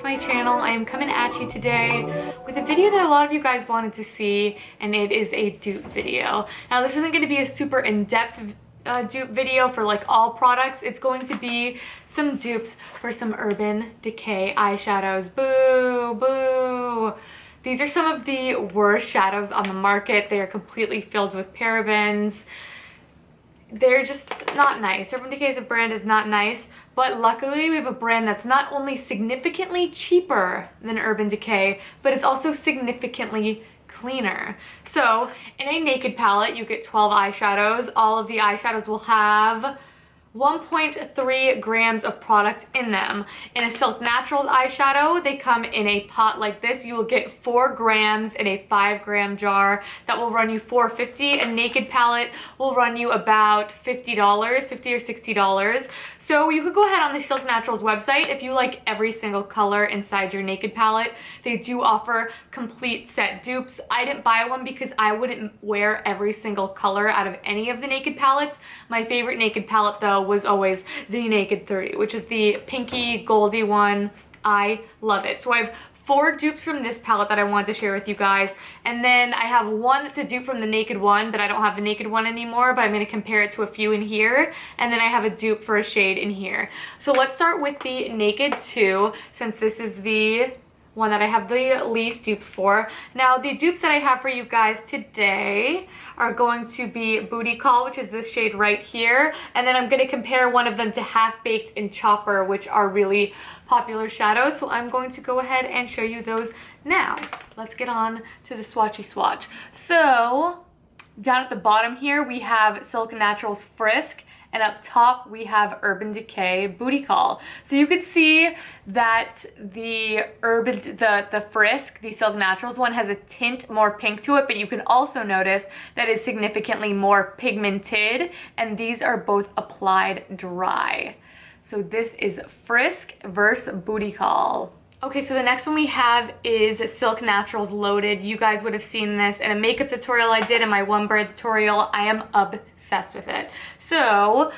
my channel. I am coming at you today with a video that a lot of you guys wanted to see, and it is a dupe video. Now this isn't going to be a super in-depth dupe video for like all products. It's going to be some dupes for some Urban Decay eyeshadows. Boo, boo. These are some of the worst shadows on the market. They are completely filled with parabens. They're just not nice. Urban Decay as a brand is not nice, but luckily we have a brand that's not only significantly cheaper than Urban Decay, but it's also significantly cleaner. So in a naked palette, you get 12 eyeshadows. All of the eyeshadows will have 1.3 grams of product in them. In a Silk Naturals eyeshadow, they come in a pot like this. You will get 4 grams in a 5-gram jar. That will run you $4.50. A naked palette will run you about $50 or $60. So you could go ahead on the Silk Naturals website if you like every single color inside your naked palette. They do offer complete set dupes. I didn't buy one because I wouldn't wear every single color out of any of the naked palettes. My favorite naked palette though was always the Naked 30, which is the pinky goldy one. I love it. So I have 4 dupes from this palette that I wanted to share with you guys, and then I have one to dupe from the Naked one, but I don't have the Naked one anymore, but I'm going to compare it to a few in here, and then I have a dupe for a shade in here. So let's start with the Naked 2, since this is the one that I have the least dupes for. Now the dupes that I have for you guys today are going to be Booty Call, which is this shade right here, and then I'm going to compare one of them to Half Baked and Chopper, which are really popular shadows. So I'm going to go ahead and show you those now. Let's get on to the swatchy swatch. So down at the bottom here we have Silk Naturals Frisk, and up top we have Urban Decay Booty Call. So you could see that the Frisk, the Silk Naturals one, has a tint more pink to it, but you can also notice that it's significantly more pigmented, and these are both applied dry. So this is Frisk versus Booty Call. Okay, so the next one we have is Silk Naturals Loaded. You guys would have seen this in a makeup tutorial I did in my One Brand tutorial. I am obsessed with it. So,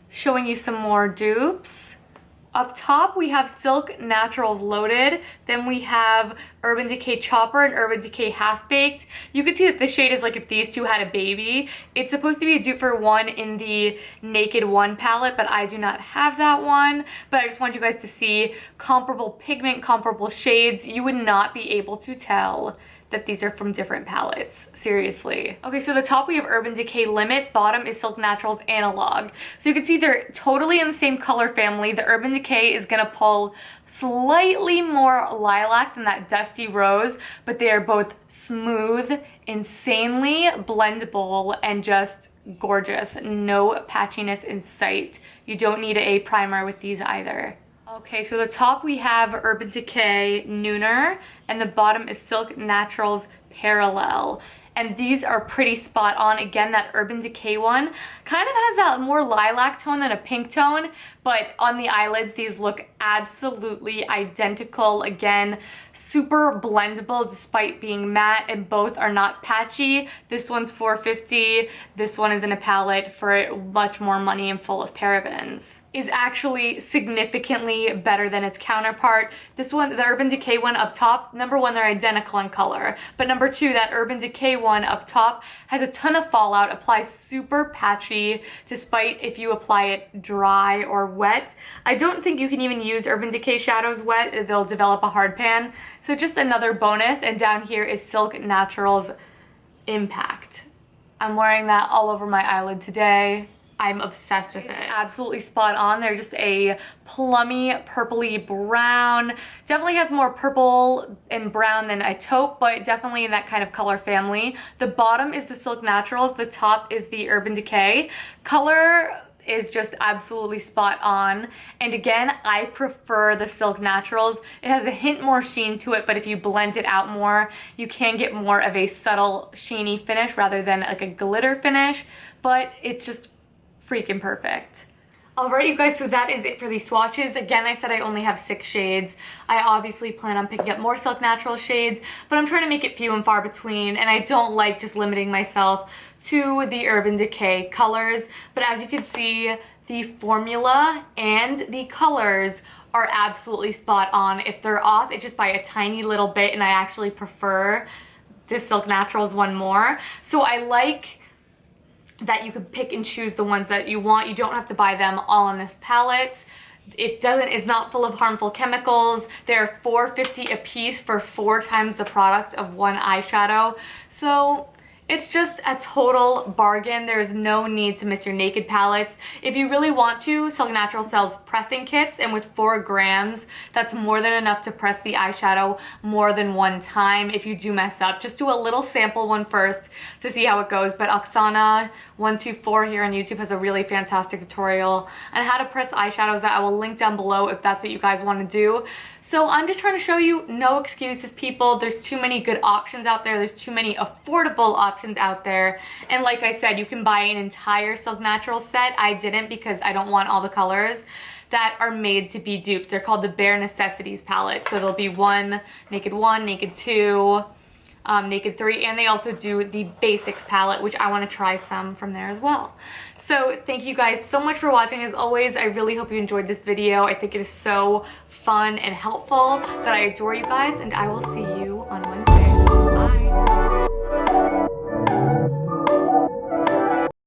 showing you some more dupes. Up top, we have Silk Naturals Loaded. Then we have Urban Decay Chopper and Urban Decay Half Baked. You can see that this shade is like if these two had a baby. It's supposed to be a dupe for one in the Naked 1 palette, but I do not have that one. But I just want you guys to see comparable pigment, comparable shades. You would not be able to tell that these are from different palettes. Seriously. Okay, so the top we have Urban Decay Limit, bottom is Silk Naturals Analog. So you can see they're totally in the same color family. The Urban Decay is gonna pull slightly more lilac than that dusty rose, but they are both smooth, insanely blendable, and just gorgeous. No patchiness in sight. You don't need a primer with these either. Okay, so the top we have Urban Decay Nooner, and the bottom is Silk Naturals Parallel. And these are pretty spot on. Again, that Urban Decay one kind of has that more lilac tone than a pink tone, but on the eyelids, these look absolutely identical. Again, super blendable despite being matte, and both are not patchy. This one's $4.50. This one is in a palette for much more money and full of parabens. Is actually significantly better than its counterpart. This one, the Urban Decay one up top, number one, they're identical in color, but number two, that Urban Decay one up top has a ton of fallout, applies super patchy despite if you apply it dry or wet. I don't think you can even use Urban Decay shadows wet, they'll develop a hard pan. So just another bonus. And down here is Silk Naturals Impact. I'm wearing that all over my eyelid today. I'm obsessed with it. It's absolutely spot on. They're just a plummy, purpley brown. Definitely has more purple and brown than a taupe, but definitely in that kind of color family. The bottom is the Silk Naturals. The top is the Urban Decay. Color is just absolutely spot on. And again, I prefer the Silk Naturals. It has a hint more sheen to it, but if you blend it out more, you can get more of a subtle sheeny finish rather than like a glitter finish, but it's just freaking perfect. Alright you guys, so that is it for these swatches. Again, I said I only have 6 shades. I obviously plan on picking up more Silk Naturals shades, but I'm trying to make it few and far between, and I don't like just limiting myself to the Urban Decay colors. But as you can see, the formula and the colors are absolutely spot on. If they're off, it's just by a tiny little bit, and I actually prefer this Silk Naturals one more. So I like that you can pick and choose the ones that you want. You don't have to buy them all on this palette. It's not full of harmful chemicals. They're $4.50 a piece for 4 times the product of one eyeshadow. So it's just a total bargain. There's no need to miss your Naked palettes. If you really want to, Silk Naturals sells pressing kits, and with 4 grams, that's more than enough to press the eyeshadow more than one time if you do mess up. Just do a little sample one first to see how it goes, but Oksana124 here on YouTube has a really fantastic tutorial on how to press eyeshadows that I will link down below if that's what you guys want to do. So I'm just trying to show you no excuses, people. There's too many good options out there. There's too many affordable options out there. And like I said, you can buy an entire Silk Naturals set. I didn't because I don't want all the colors that are made to be dupes. They're called the Bare Necessities palette. So there'll be Naked 1, Naked 2, Naked 3, and they also do the Basics palette, which I want to try some from there as well. So thank you guys so much for watching. As always, I really hope you enjoyed this video. I think it is so fun and helpful that I adore you guys, and I will see you